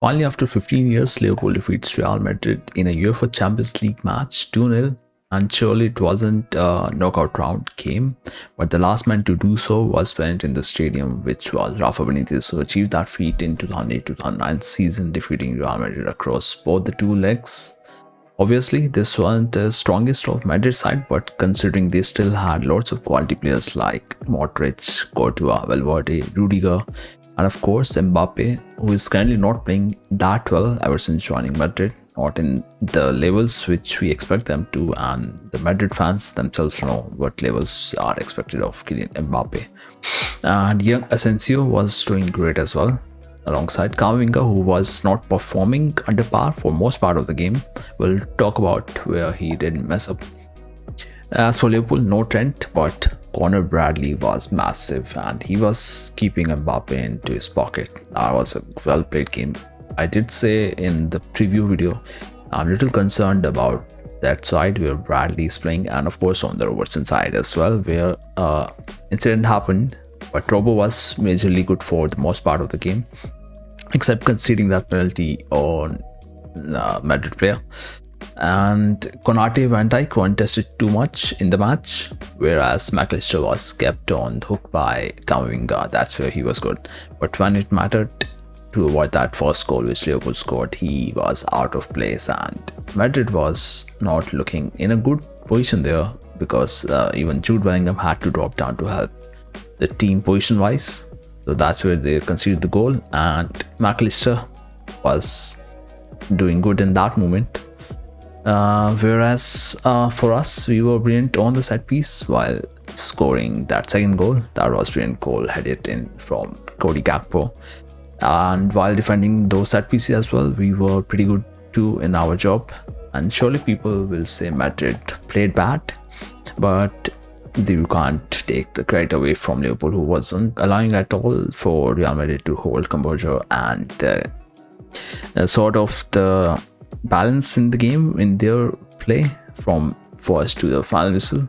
Finally, after 15 years, Liverpool defeats Real Madrid in a UEFA Champions League match 2-0. And surely it wasn't a knockout round game, but the last man to do so was present in the stadium, which was Rafa Benitez, who achieved that feat in 2008-2009 season, defeating Real Madrid across both the two legs. Obviously, this wasn't the strongest of Madrid side, but considering they still had lots of quality players like Modric, Courtois, Valverde, Rudiger, and of course Mbappe, who is currently not playing that well ever since joining Madrid, not in the levels which we expect them to, and the Madrid fans themselves know what levels are expected of Kylian Mbappe. And young Asensio was doing great as well, alongside Camavinga, who was not performing under par for most part of the game. We'll talk about where he didn't mess up. As for Liverpool, no Trent, but Conor Bradley was massive and he was keeping Mbappe into his pocket. That was a well played game. I did say in the preview video, I'm a little concerned about that side where Bradley is playing, and of course on the Robertson side as well, where incident happened, but Robo was majorly good for the most part of the game, except conceding that penalty on Madrid player. And Konate Van Dijk weren't tested too much in the match, whereas McAllister was kept on the hook by Camavinga. That's where he was good. But when it mattered to avoid that first goal which Liverpool scored, he was out of place, and Madrid was not looking in a good position there, because even Jude Bellingham had to drop down to help the team position wise. So that's where they conceded the goal, and McAllister was doing good in that moment. Whereas for us, we were brilliant on the set piece while scoring that second goal. That was brilliant goal headed in from Cody Gakpo. And while defending those set pieces as well, we were pretty good too in our job. And surely people will say Madrid played bad, but you can't take the credit away from Liverpool, who wasn't allowing at all for Real Madrid to hold composure and sort of the balance in the game in their play from first to the final whistle.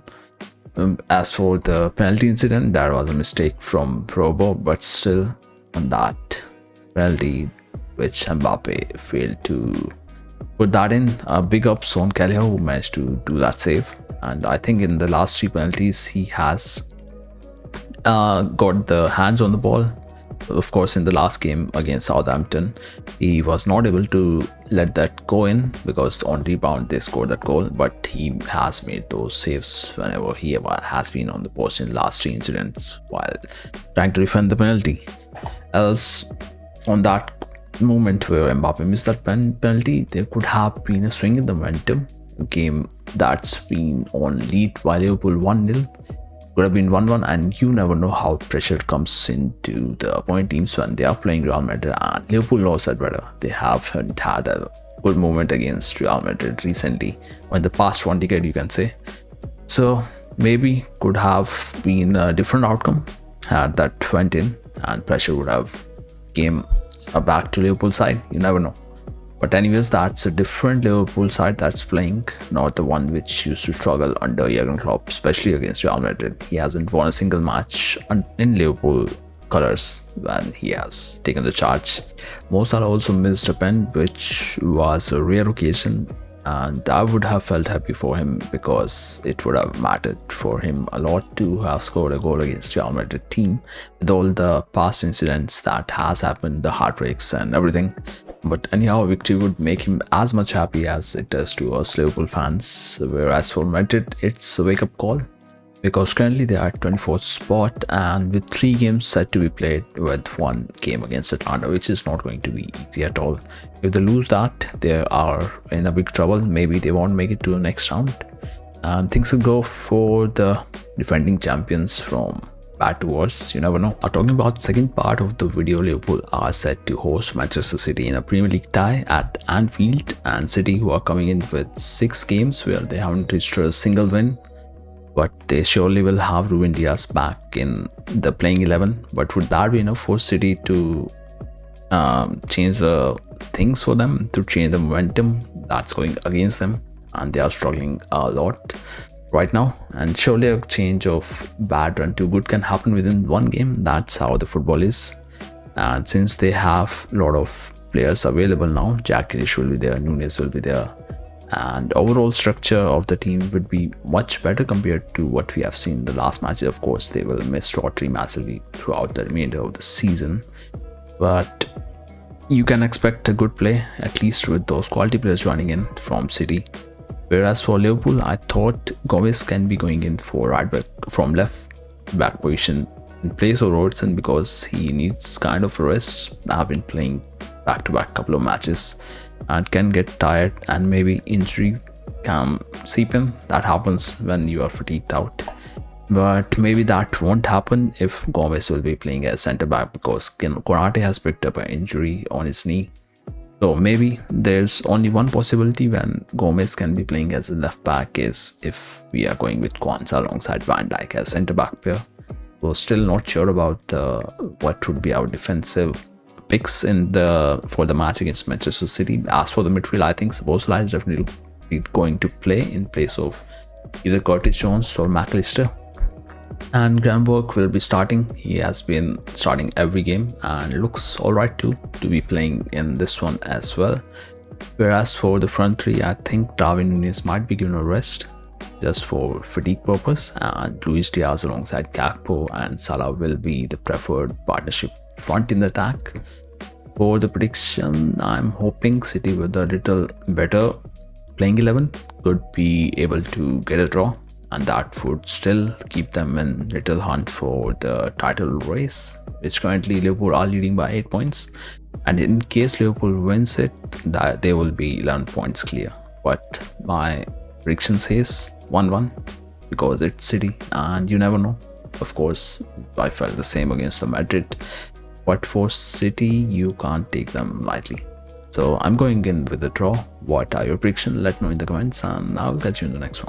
As for the penalty incident, that was a mistake from Robo, but still on that penalty which Mbappe failed to put that in, big ups on Kelleher, who managed to do that save. And I think in the last three penalties he has got the hands on the ball. Of course, in the last game against Southampton, he was not able to let that go in because on rebound they scored that goal, but he has made those saves whenever he has been on the post in the last three incidents while trying to defend the penalty. Else, on that moment where Mbappe missed that penalty, there could have been a swing in the momentum. A game that's been on lead by Liverpool 1-0 could have been 1-1, and you never know how pressure comes into the opponent teams when they are playing Real Madrid, and Liverpool knows that better. They haven't had a good moment against Real Madrid recently, or in the past one decade you can say. So maybe could have been a different outcome had that went in, and pressure would have came back to Liverpool side. You never know. But anyways, that's a different Liverpool side that's playing, not the one which used to struggle under Jurgen Klopp, especially against Real Madrid. He hasn't won a single match in Liverpool colors when he has taken the charge. Mo Salah also missed a pen, which was a rare occasion, and I would have felt happy for him because it would have mattered for him a lot to have scored a goal against Real Madrid team with all the past incidents that has happened, the heartbreaks and everything. But anyhow, a victory would make him as much happy as it does to us Liverpool fans. Whereas for Madrid, it's a wake-up call, because currently they are at 24th spot, and with 3 games set to be played, with 1 game against Atlanta, which is not going to be easy at all. If they lose that, they are in a big trouble. Maybe they won't make it to the next round, and things will go for the defending champions from bad to worse. You never know. Talking about second part of the video, Liverpool are set to host Manchester City in a Premier League tie at Anfield, and City, who are coming in with 6 games where they haven't registered a single win, but they surely will have Ruben Dias back in the playing 11. But would that be enough for City to change the things for them, to change the momentum that's going against them? And they are struggling a lot right now, and surely a change of bad run to good can happen within 1 game. That's how the football is. And since they have a lot of players available now. Jack Grealish will be there, Nunes will be there, and overall structure of the team would be much better compared to what we have seen in the last matches. Of course, they will miss Rodri massively throughout the remainder of the season, but you can expect a good play, at least with those quality players joining in from City. Whereas for Liverpool, I thought Gomez can be going in for right back from left back position in place of Robertson, because he needs kind of rest. I've been playing back-to-back couple of matches and can get tired, and maybe injury can seep in. That happens when you are fatigued out, but maybe that won't happen if Gomez will be playing as centre back, because Konate has picked up an injury on his knee. So maybe there's only one possibility when Gomez can be playing as a left back is if we are going with Kwanzaa alongside Van Dijk as centre back pair. So still not sure about what would be our defensive picks for the match against Manchester City. As for the midfield, I think Szoboszlai is definitely going to play in place of either Curtis Jones or McAllister. And Gravenberch will be starting. He has been starting every game and looks alright too to be playing in this one as well. Whereas for the front three, I think Darwin Núñez might be given a rest just for fatigue purpose, and Luis Diaz alongside Gakpo and Salah will be the preferred partnership front in the attack. For the prediction, I'm hoping City with a little better playing 11 could be able to get a draw, and that would still keep them in little hunt for the title race, which currently Liverpool are leading by 8 points. And in case Liverpool wins it, that they will be 11 points clear. But my prediction says 1-1 because it's City, and you never know. Of course, I felt the same against the Madrid, but for City, you can't take them lightly. So I'm going in with a draw. What are your predictions? Let me know in the comments, and I'll catch you in the next one.